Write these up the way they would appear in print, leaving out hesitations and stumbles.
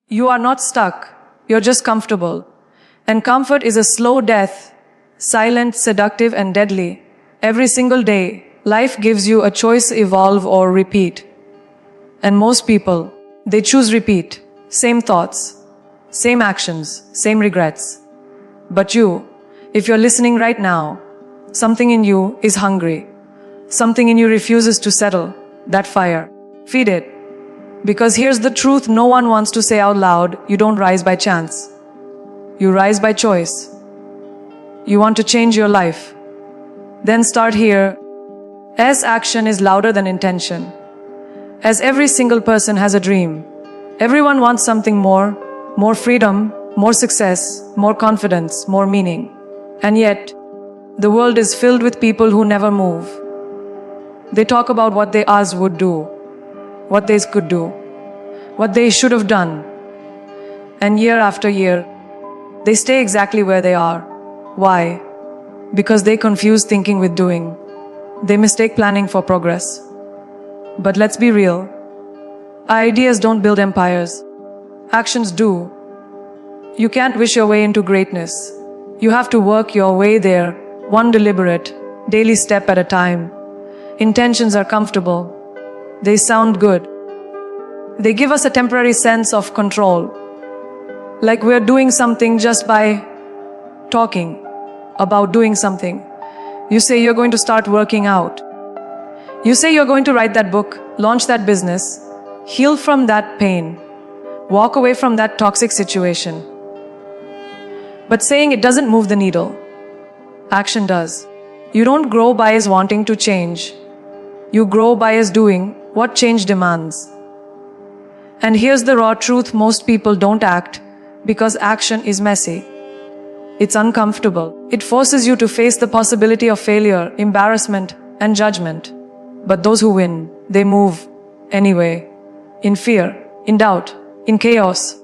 You are not stuck. You're just comfortable. And comfort is a slow death, silent, seductive, and deadly. Every single day, life gives you a choice: evolve or repeat. And most people, they choose repeat. Same thoughts, same actions, same regrets. But you, if you're listening right now, something in you is hungry. Something in you refuses to settle. That fire. Feed it. Because here's the truth no one wants to say out loud: you don't rise by chance. You rise by choice. You want to change your life? Then start here. As action is louder than intention. As every single person has a dream. Everyone wants something more. More freedom, more success, more confidence, more meaning. And yet, the world is filled with people who never move. They talk about what they would do, what they could do, what they should have done. And year after year, they stay exactly where they are. Why? Because they confuse thinking with doing. They mistake planning for progress. But let's be real. Ideas don't build empires. Actions do. You can't wish your way into greatness. You have to work your way there, one deliberate, daily step at a time. Intentions are comfortable. They sound good. They give us a temporary sense of control. Like we're doing something just by talking about doing something. You say you're going to start working out. You say you're going to write that book, launch that business, heal from that pain, walk away from that toxic situation. But saying it doesn't move the needle. Action does. You don't grow by as wanting to change. You grow by as doing what change demands. And here's the raw truth: most people don't act because action is messy. It's uncomfortable. It forces you to face the possibility of failure, embarrassment, and judgment. But those who win, they move anyway. In fear, in doubt, in chaos.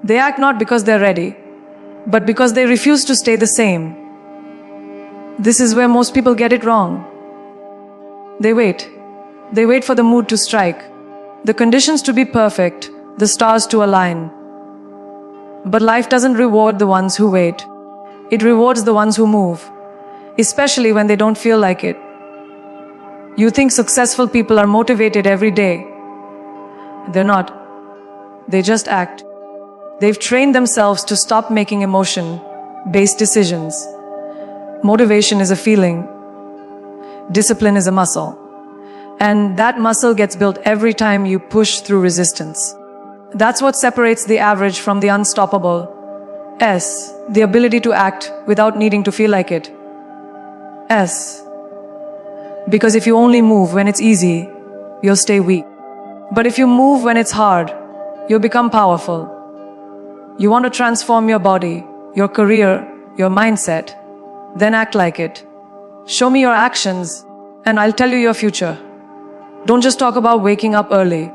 They act not because they're ready, but because they refuse to stay the same. This is where most people get it wrong. They wait. They wait for the mood to strike, the conditions to be perfect, the stars to align. But life doesn't reward the ones who wait. It rewards the ones who move, especially when they don't feel like it. You think successful people are motivated every day. They're not. They just act. They've trained themselves to stop making emotion-based decisions. Motivation is a feeling. Discipline is a muscle. And that muscle gets built every time you push through resistance. That's what separates the average from the unstoppable. S, the ability to act without needing to feel like it. S, because if you only move when it's easy, you'll stay weak. But if you move when it's hard, you'll become powerful. You want to transform your body, your career, your mindset, then act like it. Show me your actions, and I'll tell you your future. Don't just talk about waking up early.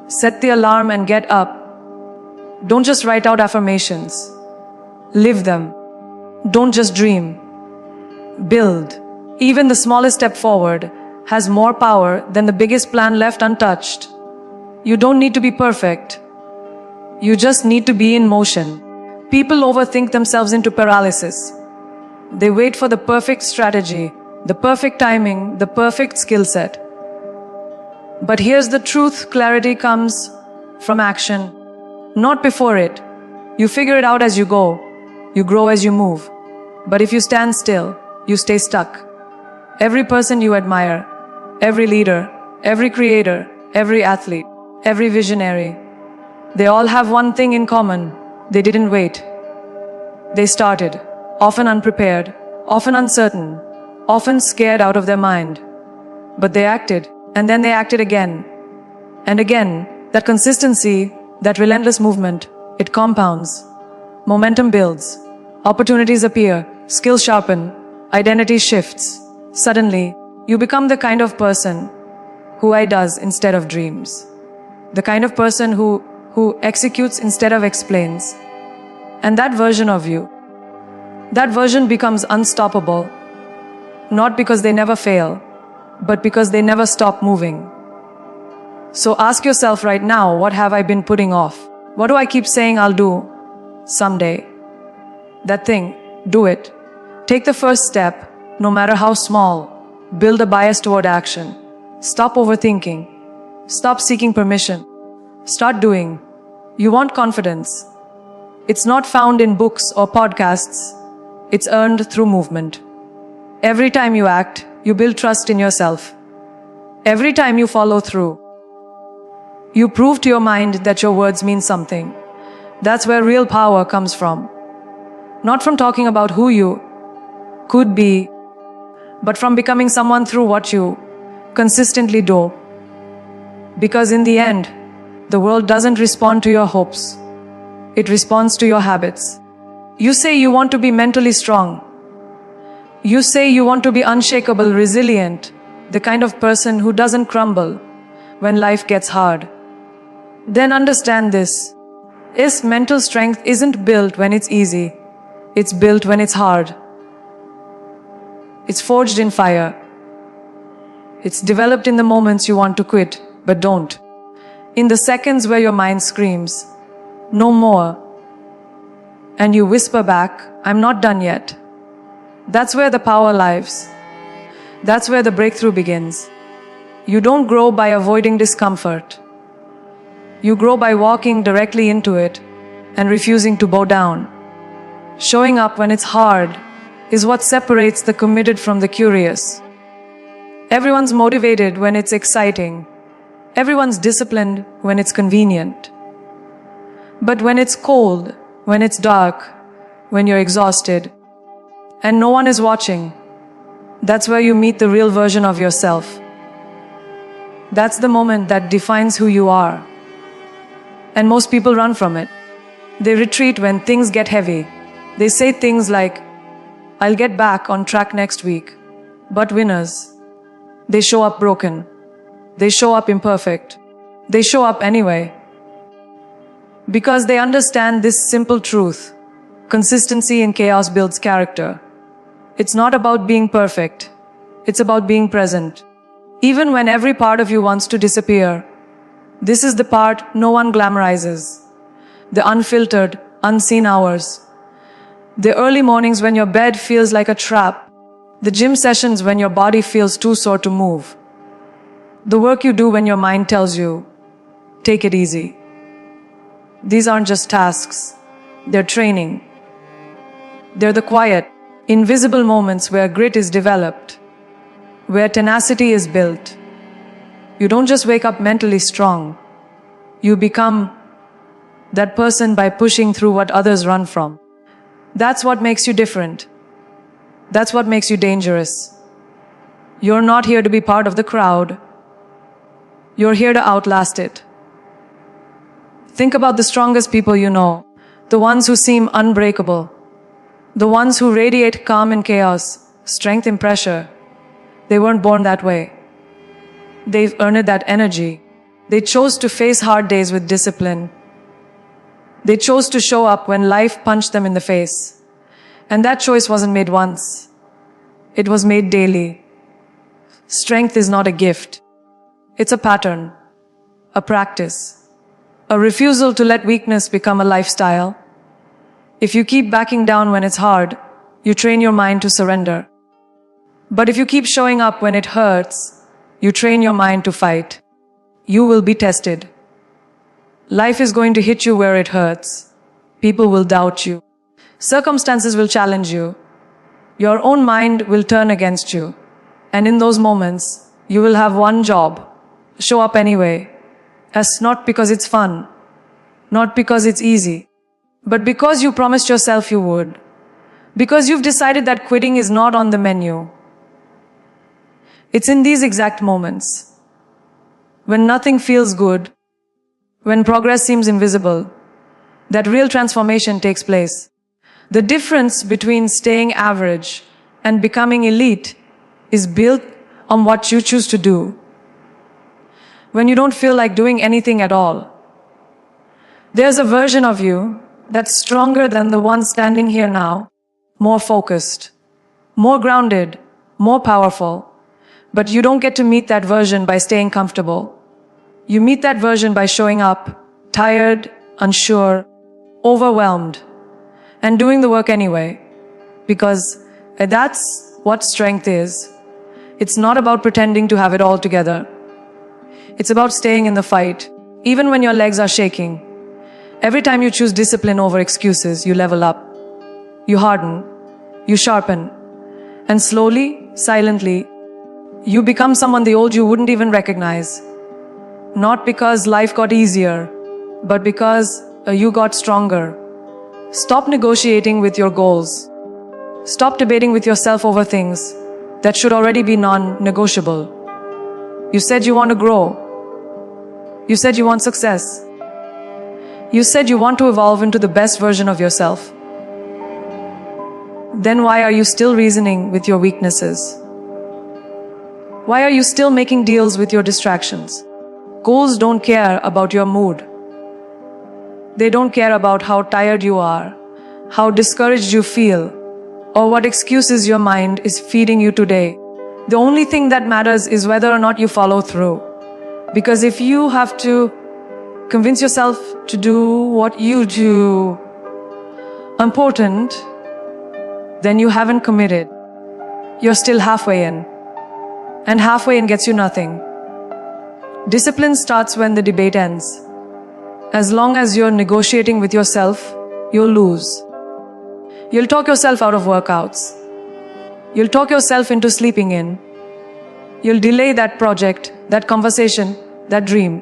Set the alarm and get up. Don't just write out affirmations. Live them. Don't just dream. Build. Even the smallest step forward has more power than the biggest plan left untouched. You don't need to be perfect. You just need to be in motion. People overthink themselves into paralysis. They wait for the perfect strategy, the perfect timing, the perfect skill set. But here's the truth: clarity comes from action, not before it. You figure it out as you go. You grow as you move. But if you stand still, you stay stuck. Every person you admire, every leader, every creator, every athlete, every visionary, they all have one thing in common: they didn't wait. They started, often unprepared, often uncertain, often scared out of their mind. But they acted, and then they acted again. And again, that consistency, that relentless movement, it compounds. Momentum builds, opportunities appear, skills sharpen, identity shifts. Suddenly, you become the kind of person who does instead of dreams. The kind of person who executes instead of explains. And that version of you, that version becomes unstoppable, not because they never fail, but because they never stop moving. So ask yourself right now, what have I been putting off? What do I keep saying I'll do someday? That thing, do it. Take the first step, no matter how small. Build a bias toward action. Stop overthinking. Stop seeking permission. Start doing. You want confidence. It's not found in books or podcasts. It's earned through movement. Every time you act, you build trust in yourself. Every time you follow through, you prove to your mind that your words mean something. That's where real power comes from. Not from talking about who you could be, but from becoming someone through what you consistently do. Because in the end, the world doesn't respond to your hopes. It responds to your habits. You say you want to be mentally strong. You say you want to be unshakable, resilient, the kind of person who doesn't crumble when life gets hard. Then understand this. Is mental strength isn't built when it's easy. It's built when it's hard. It's forged in fire. It's developed in the moments you want to quit, but don't. In the seconds where your mind screams, "No more," and you whisper back, "I'm not done yet." That's where the power lies. That's where the breakthrough begins. You don't grow by avoiding discomfort. You grow by walking directly into it and refusing to bow down. Showing up when it's hard is what separates the committed from the curious. Everyone's motivated when it's exciting. Everyone's disciplined when it's convenient. But when it's cold, when it's dark, when you're exhausted, and no one is watching, that's where you meet the real version of yourself. That's the moment that defines who you are. And most people run from it. They retreat when things get heavy. They say things like, "I'll get back on track next week." But winners, they show up broken. They show up imperfect. They show up anyway. Because they understand this simple truth. Consistency in chaos builds character. It's not about being perfect. It's about being present. Even when every part of you wants to disappear. This is the part no one glamorizes. The unfiltered, unseen hours. The early mornings when your bed feels like a trap. The gym sessions when your body feels too sore to move. The work you do when your mind tells you, "Take it easy." These aren't just tasks. They're training. They're the quiet, invisible moments where grit is developed, where tenacity is built. You don't just wake up mentally strong. You become that person by pushing through what others run from. That's what makes you different. That's what makes you dangerous. You're not here to be part of the crowd. You're here to outlast it. Think about the strongest people you know, the ones who seem unbreakable, the ones who radiate calm in chaos, strength in pressure. They weren't born that way. They've earned that energy. They chose to face hard days with discipline. They chose to show up when life punched them in the face. And that choice wasn't made once. It was made daily. Strength is not a gift. It's a pattern, a practice, a refusal to let weakness become a lifestyle. If you keep backing down when it's hard, you train your mind to surrender. But if you keep showing up when it hurts, you train your mind to fight. You will be tested. Life is going to hit you where it hurts. People will doubt you. Circumstances will challenge you. Your own mind will turn against you. And in those moments, you will have one job. Show up anyway. As not because it's fun. Not because it's easy. But because you promised yourself you would. Because you've decided that quitting is not on the menu. It's in these exact moments, when nothing feels good, when progress seems invisible, that real transformation takes place. The difference between staying average and becoming elite is built on what you choose to do. When you don't feel like doing anything at all, there's a version of you that's stronger than the one standing here now, more focused, more grounded, more powerful. But you don't get to meet that version by staying comfortable. You meet that version by showing up, tired, unsure, overwhelmed, and doing the work anyway. Because that's what strength is. It's not about pretending to have it all together. It's about staying in the fight, even when your legs are shaking. Every time you choose discipline over excuses, you level up. You harden, you sharpen, and slowly, silently, you become someone the old you wouldn't even recognize. Not because life got easier, but because you got stronger. Stop negotiating with your goals. Stop debating with yourself over things that should already be non-negotiable. You said you want to grow. You said you want success. You said you want to evolve into the best version of yourself. Then why are you still reasoning with your weaknesses? Why are you still making deals with your distractions? Goals don't care about your mood. They don't care about how tired you are, how discouraged you feel, or what excuses your mind is feeding you today. The only thing that matters is whether or not you follow through. Because if you have to convince yourself to do what you do important, then you haven't committed. You're still halfway in. And halfway in gets you nothing. Discipline starts when the debate ends. As long as you're negotiating with yourself, you'll lose. You'll talk yourself out of workouts. You'll talk yourself into sleeping in. You'll delay that project, that conversation, that dream.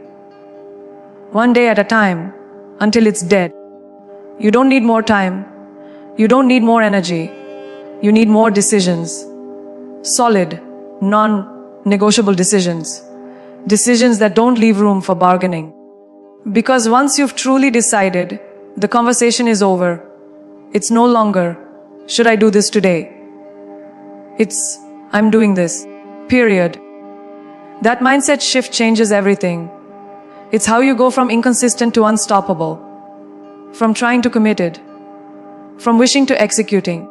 One day at a time, until it's dead. You don't need more time. You don't need more energy. You need more decisions. Solid, non-negotiable decisions. Decisions that don't leave room for bargaining. Because once you've truly decided, the conversation is over. It's no longer, should I do this today? It's, I'm doing this. Period. That mindset shift changes everything. It's how you go from inconsistent to unstoppable. From trying to committed. From wishing to executing.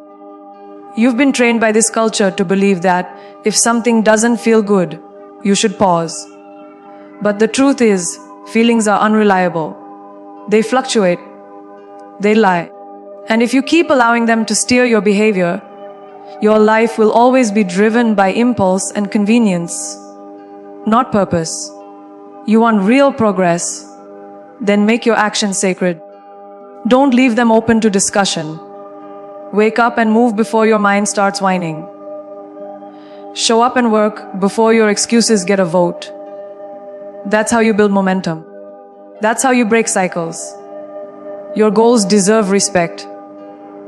You've been trained by this culture to believe that if something doesn't feel good, you should pause. But the truth is, feelings are unreliable. They fluctuate. They lie. And if you keep allowing them to steer your behavior, your life will always be driven by impulse and convenience, not purpose. You want real progress? Then make your actions sacred. Don't leave them open to discussion. Wake up and move before your mind starts whining. Show up and work before your excuses get a vote. That's how you build momentum. That's how you break cycles. Your goals deserve respect.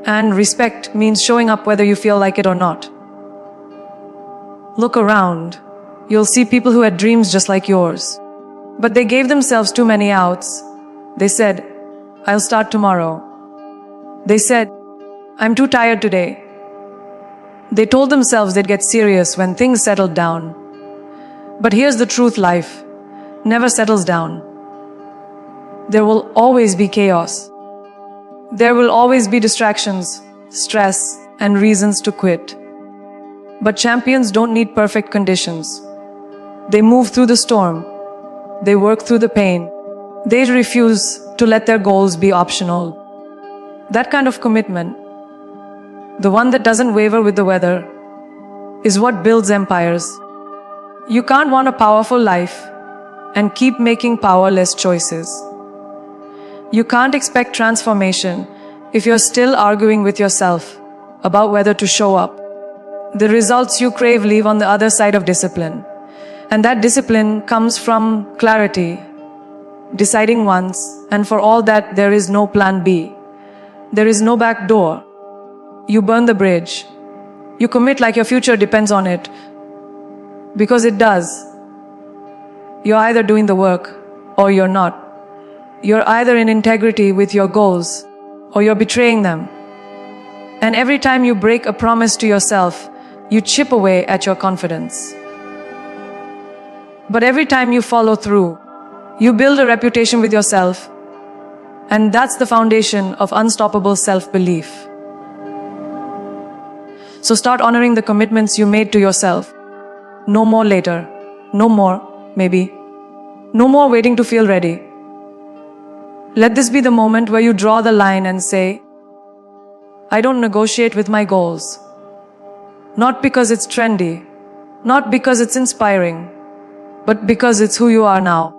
And respect means showing up whether you feel like it or not. Look around. You'll see people who had dreams just like yours. But they gave themselves too many outs. They said, I'll start tomorrow. They said, I'm too tired today. They told themselves they'd get serious when things settled down. But here's the truth, life never settles down. There will always be chaos. There will always be distractions, stress, and reasons to quit. But champions don't need perfect conditions. They move through the storm. They work through the pain. They refuse to let their goals be optional. That kind of commitment, the one that doesn't waver with the weather, is what builds empires. You can't want a powerful life and keep making powerless choices. You can't expect transformation if you're still arguing with yourself about whether to show up. The results you crave live on the other side of discipline. And that discipline comes from clarity, deciding once and for all that there is no plan B. There is no back door. You burn the bridge. You commit like your future depends on it. Because it does. You're either doing the work or you're not. You're either in integrity with your goals or you're betraying them. And every time you break a promise to yourself, you chip away at your confidence. But every time you follow through, you build a reputation with yourself. And that's the foundation of unstoppable self-belief. So start honoring the commitments you made to yourself. No more later. No more, maybe. No more waiting to feel ready. Let this be the moment where you draw the line and say, I don't negotiate with my goals. Not because it's trendy, not because it's inspiring, but because it's who you are now.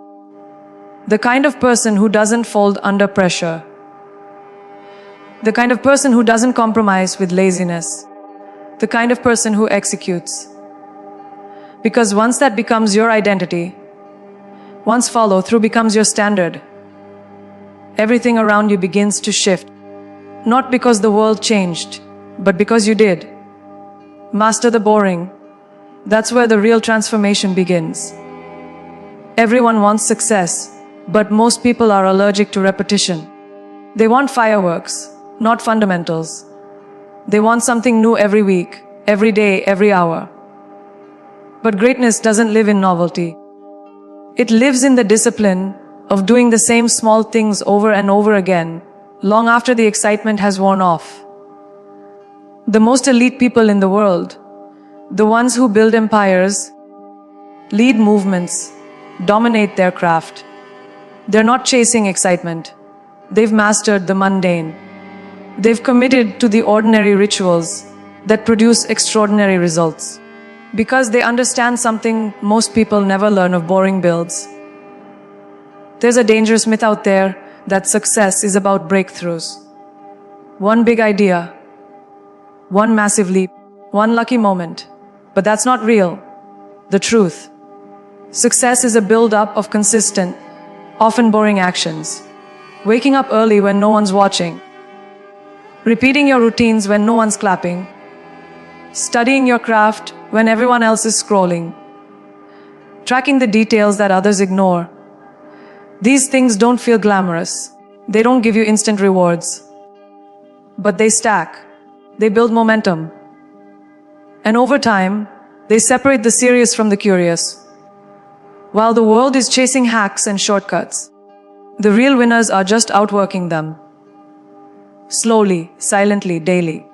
The kind of person who doesn't fold under pressure. The kind of person who doesn't compromise with laziness. The kind of person who executes. Because once that becomes your identity, once follow through becomes your standard, everything around you begins to shift. Not because the world changed, but because you did. Master the boring. That's where the real transformation begins. Everyone wants success, but most people are allergic to repetition. They want fireworks, not fundamentals. They want something new every week, every day, every hour. But greatness doesn't live in novelty. It lives in the discipline of doing the same small things over and over again, long after the excitement has worn off. The most elite people in the world, the ones who build empires, lead movements, dominate their craft. They're not chasing excitement. They've mastered the mundane. They've committed to the ordinary rituals that produce extraordinary results. Because they understand something most people never learn of boring builds. There's a dangerous myth out there that success is about breakthroughs. One big idea, one massive leap, one lucky moment. But that's not real. The truth. Success is a build-up of consistent, often boring actions. Waking up early when no one's watching. Repeating your routines when no one's clapping. Studying your craft when everyone else is scrolling. Tracking the details that others ignore. These things don't feel glamorous. They don't give you instant rewards. But they stack. They build momentum. And over time, they separate the serious from the curious. While the world is chasing hacks and shortcuts, the real winners are just outworking them. Slowly, silently, daily.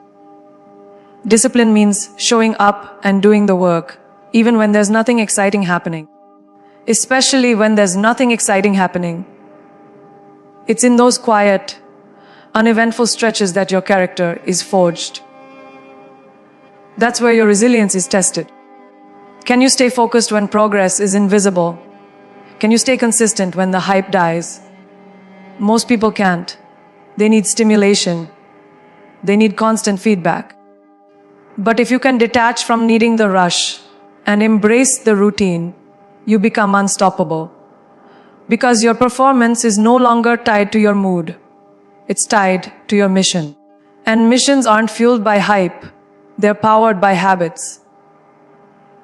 Discipline means showing up and doing the work, even when there's nothing exciting happening. Especially when there's nothing exciting happening. It's in those quiet, uneventful stretches that your character is forged. That's where your resilience is tested. Can you stay focused when progress is invisible? Can you stay consistent when the hype dies? Most people can't. They need stimulation. They need constant feedback. But if you can detach from needing the rush and embrace the routine, you become unstoppable. Because your performance is no longer tied to your mood. It's tied to your mission. And missions aren't fueled by hype. They're powered by habits.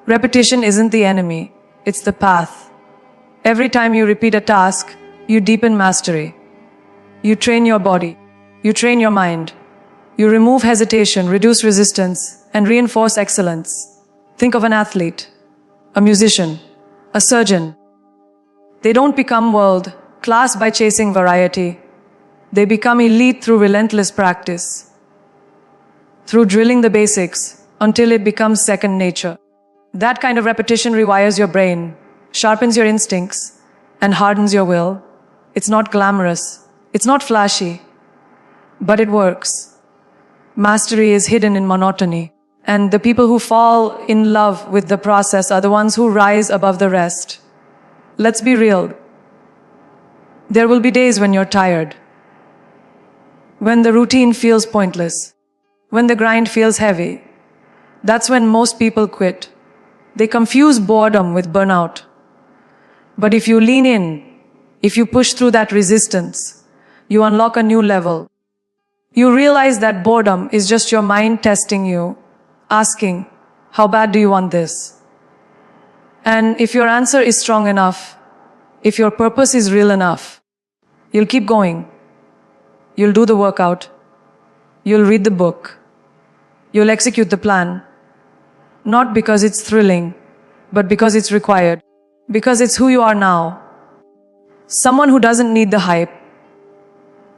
Repetition isn't the enemy. It's the path. Every time you repeat a task, you deepen mastery. You train your body. You train your mind. You remove hesitation, reduce resistance, and reinforce excellence. Think of an athlete, a musician, a surgeon. They don't become world class by chasing variety. They become elite through relentless practice, through drilling the basics until it becomes second nature. That kind of repetition rewires your brain, sharpens your instincts, and hardens your will. It's not glamorous. It's not flashy. But it works. Mastery is hidden in monotony. And the people who fall in love with the process are the ones who rise above the rest. Let's be real. There will be days when you're tired. When the routine feels pointless. When the grind feels heavy. That's when most people quit. They confuse boredom with burnout. But if you lean in, if you push through that resistance, you unlock a new level. You realize that boredom is just your mind testing you, asking, how bad do you want this? And if your answer is strong enough, if your purpose is real enough, you'll keep going. You'll do the workout. You'll read the book. You'll execute the plan. Not because it's thrilling, but because it's required. Because it's who you are now. Someone who doesn't need the hype.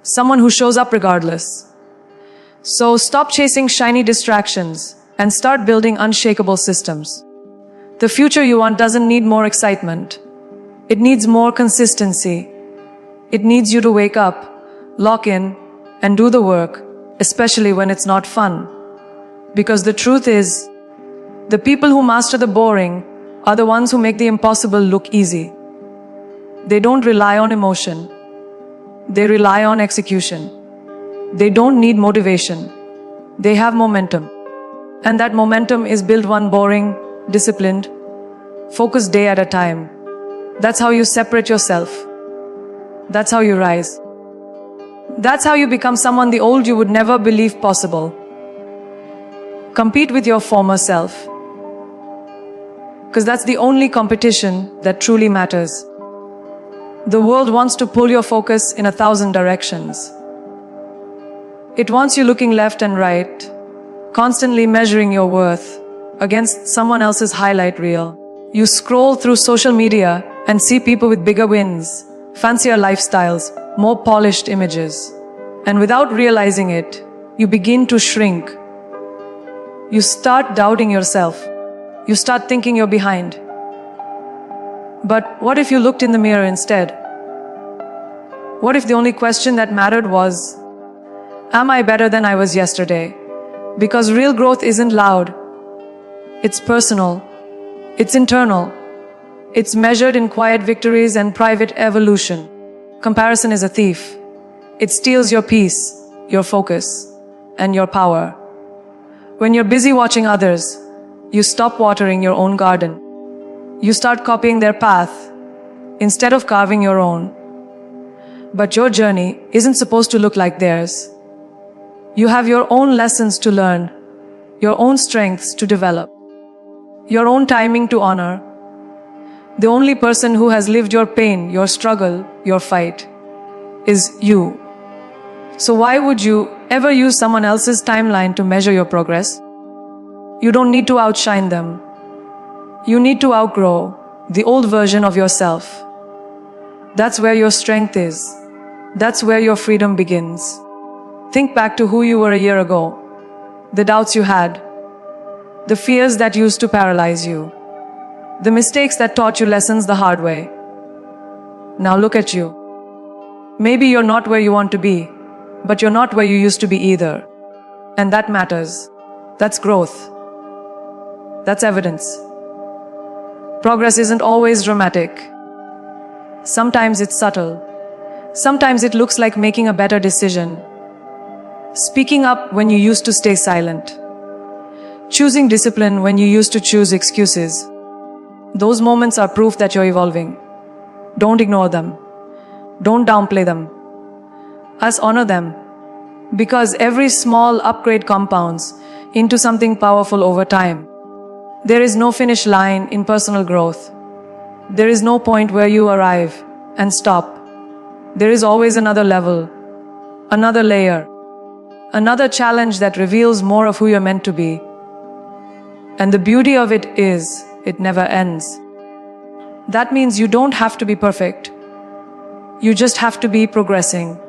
Someone who shows up regardless. So stop chasing shiny distractions and start building unshakable systems. The future you want doesn't need more excitement. It needs more consistency. It needs you to wake up, lock in, and do the work, especially when it's not fun. Because the truth is, the people who master the boring are the ones who make the impossible look easy. They don't rely on emotion. They rely on execution. They don't need motivation. They have momentum. And that momentum is built one boring, disciplined, focused day at a time. That's how you separate yourself. That's how you rise. That's how you become someone the old you would never believe possible. Compete with your former self. Because that's the only competition that truly matters. The world wants to pull your focus in 1,000 directions. It wants you looking left and right, constantly measuring your worth against someone else's highlight reel. You scroll through social media and see people with bigger wins, fancier lifestyles, more polished images. And without realizing it, you begin to shrink. You start doubting yourself. You start thinking you're behind. But what if you looked in the mirror instead? What if the only question that mattered was, am I better than I was yesterday? Because real growth isn't loud. It's personal. It's internal. It's measured in quiet victories and private evolution. Comparison is a thief. It steals your peace, your focus, and your power. When you're busy watching others, you stop watering your own garden. You start copying their path instead of carving your own. But your journey isn't supposed to look like theirs. You have your own lessons to learn, your own strengths to develop, your own timing to honor. The only person who has lived your pain, your struggle, your fight is you. So why would you ever use someone else's timeline to measure your progress? You don't need to outshine them. You need to outgrow the old version of yourself. That's where your strength is. That's where your freedom begins. Think back to who you were a year ago, the doubts you had, the fears that used to paralyze you, the mistakes that taught you lessons the hard way. Now look at you. Maybe you're not where you want to be, but you're not where you used to be either. And that matters. That's growth. That's evidence. Progress isn't always dramatic. Sometimes it's subtle. Sometimes it looks like making a better decision. Speaking up when you used to stay silent. Choosing discipline when you used to choose excuses. Those moments are proof that you're evolving. Don't ignore them. Don't downplay them. Us honor them. Because every small upgrade compounds into something powerful over time. There is no finish line in personal growth. There is no point where you arrive and stop. There is always another level, another layer, another challenge that reveals more of who you're meant to be. And the beauty of it is, it never ends. That means you don't have to be perfect. You just have to be progressing.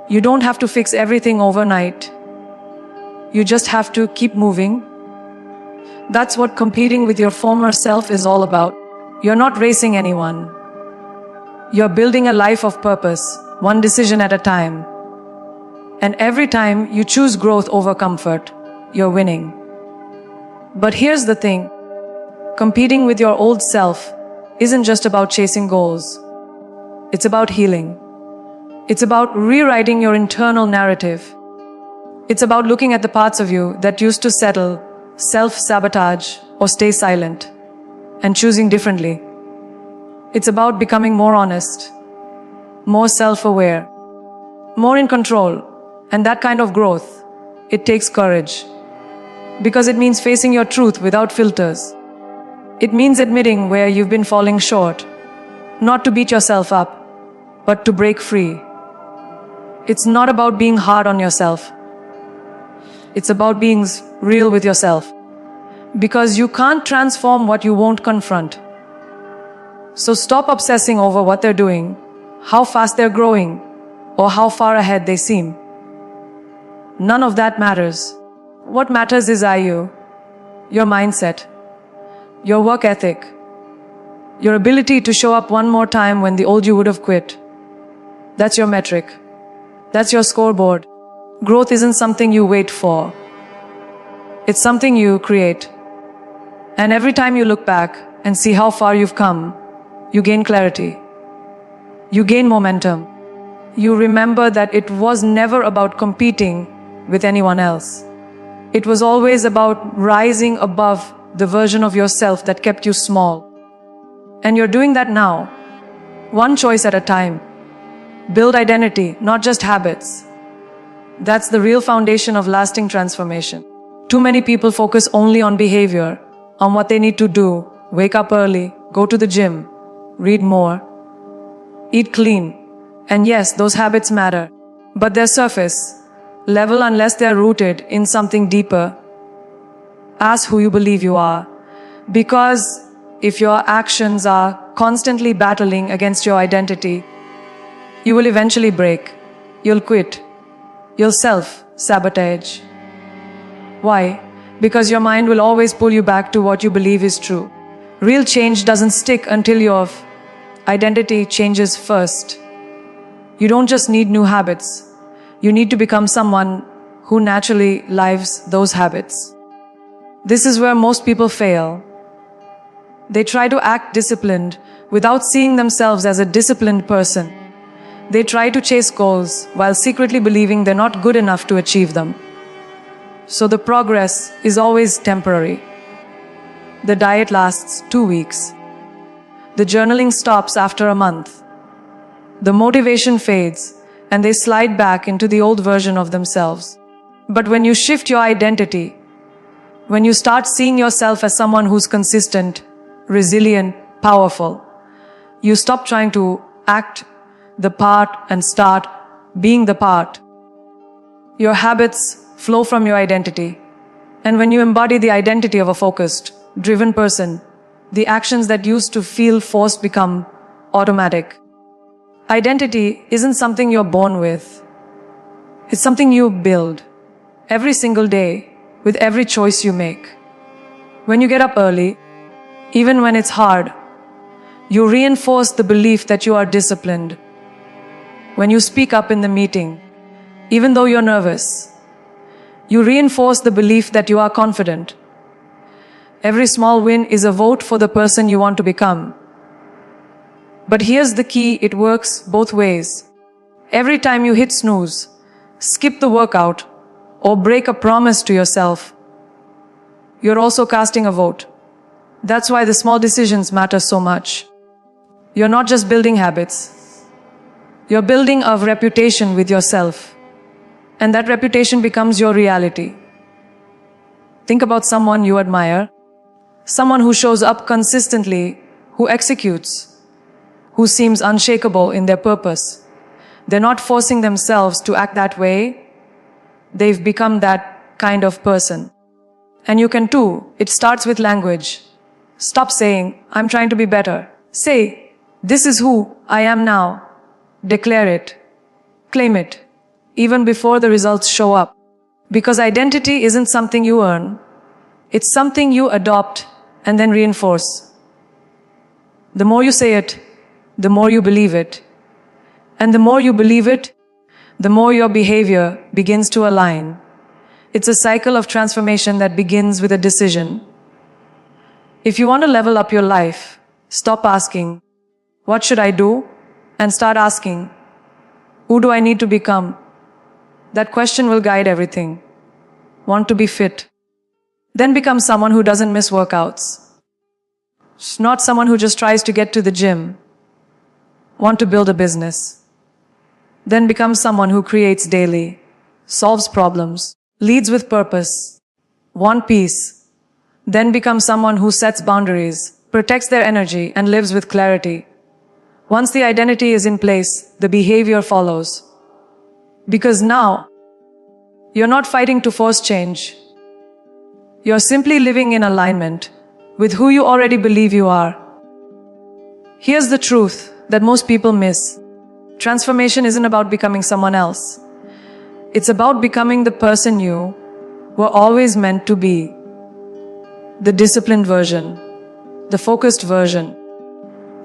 You don't have to fix everything overnight. You just have to keep moving. That's what competing with your former self is all about. You're not racing anyone. You're building a life of purpose, one decision at a time. And every time you choose growth over comfort, you're winning. But here's the thing. Competing with your old self isn't just about chasing goals. It's about healing. It's about rewriting your internal narrative. It's about looking at the parts of you that used to settle, self-sabotage, or stay silent, and choosing differently. It's about becoming more honest, more self-aware, more in control, and that kind of growth, it takes courage. Because it means facing your truth without filters. It means admitting where you've been falling short, not to beat yourself up, but to break free. It's not about being hard on yourself. It's about being real with yourself. Because you can't transform what you won't confront. So stop obsessing over what they're doing, how fast they're growing, or how far ahead they seem. None of that matters. What matters is you, your mindset, your work ethic, Your ability to show up one more time when the old you would have quit. That's your metric. That's your scoreboard. Growth isn't something you wait for. It's something you create. And every time you look back and see how far you've come, you gain clarity. You gain momentum. You remember that it was never about competing with anyone else. It was always about rising above the version of yourself that kept you small. And you're doing that now, one choice at a time. Build identity, not just habits. That's the real foundation of lasting transformation. Too many people focus only on behavior, on what they need to do, wake up early, go to the gym, read more, eat clean. And yes, those habits matter, but they're surface level unless they're rooted in something deeper. Ask who you believe you are, because if your actions are constantly battling against your identity, you will eventually break. You'll quit. You'll self-sabotage. Why? Because your mind will always pull you back to what you believe is true. Real change doesn't stick until your identity changes first. You don't just need new habits. You need to become someone who naturally lives those habits. This is where most people fail. They try to act disciplined without seeing themselves as a disciplined person. They try to chase goals while secretly believing they're not good enough to achieve them. So the progress is always temporary. The diet lasts 2 weeks. The journaling stops after a month. The motivation fades and they slide back into the old version of themselves. But when you shift your identity, when you start seeing yourself as someone who's consistent, resilient, powerful, you stop trying to act the part and start being the part. Your habits flow from your identity. And when you embody the identity of a focused, driven person, the actions that used to feel forced become automatic. Identity isn't something you're born with. It's something you build every single day with every choice you make. When you get up early, even when it's hard, you reinforce the belief that you are disciplined. When you speak up in the meeting, even though you're nervous, you reinforce the belief that you are confident. Every small win is a vote for the person you want to become. But here's the key, it works both ways. Every time you hit snooze, skip the workout, or break a promise to yourself, you're also casting a vote. That's why the small decisions matter so much. You're not just building habits. You're building a reputation with yourself. And that reputation becomes your reality. Think about someone you admire, someone who shows up consistently, who executes, who seems unshakable in their purpose. They're not forcing themselves to act that way. They've become that kind of person. And you can too. It starts with language. Stop saying, I'm trying to be better. Say, this is who I am now. Declare it. Claim it. Even before the results show up. Because identity isn't something you earn. It's something you adopt and then reinforce. The more you say it, the more you believe it. And the more you believe it, the more your behavior begins to align. It's a cycle of transformation that begins with a decision. If you want to level up your life, stop asking, what should I do? And start asking, who do I need to become? That question will guide everything. Want to be fit? Then become someone who doesn't miss workouts. Not someone who just tries to get to the gym. Want to build a business. Then become someone who creates daily, solves problems, leads with purpose. Want peace. Then become someone who sets boundaries, protects their energy, and lives with clarity. Once the identity is in place, the behavior follows. Because now, you're not fighting to force change. You're simply living in alignment with who you already believe you are. Here's the truth that most people miss. Transformation isn't about becoming someone else. It's about becoming the person you were always meant to be. The disciplined version, the focused version,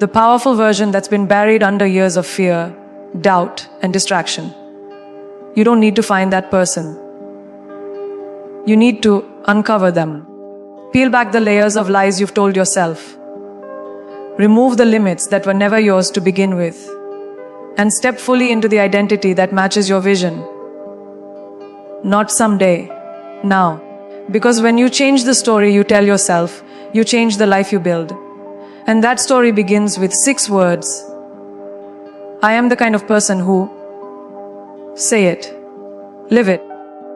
the powerful version that's been buried under years of fear, doubt, and distraction. You don't need to find that person. You need to uncover them. Peel back the layers of lies you've told yourself. Remove the limits that were never yours to begin with. And step fully into the identity that matches your vision. Not someday, now. Because when you change the story you tell yourself, you change the life you build. And that story begins with 6 words. I am the kind of person who... Say it. Live it.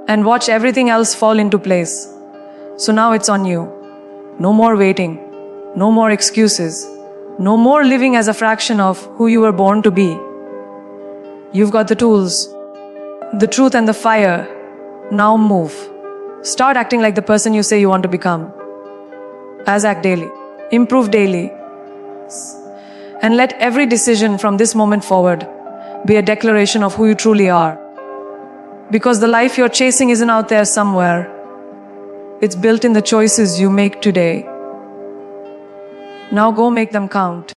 And watch everything else fall into place. So now it's on you. No more waiting. No more excuses. No more living as a fraction of who you were born to be. You've got the tools, the truth and the fire. Now move. Start acting like the person you say you want to become. As act daily. Improve daily. And let every decision from this moment forward be a declaration of who you truly are. Because the life you're chasing isn't out there somewhere. It's built in the choices you make today. Now go make them count.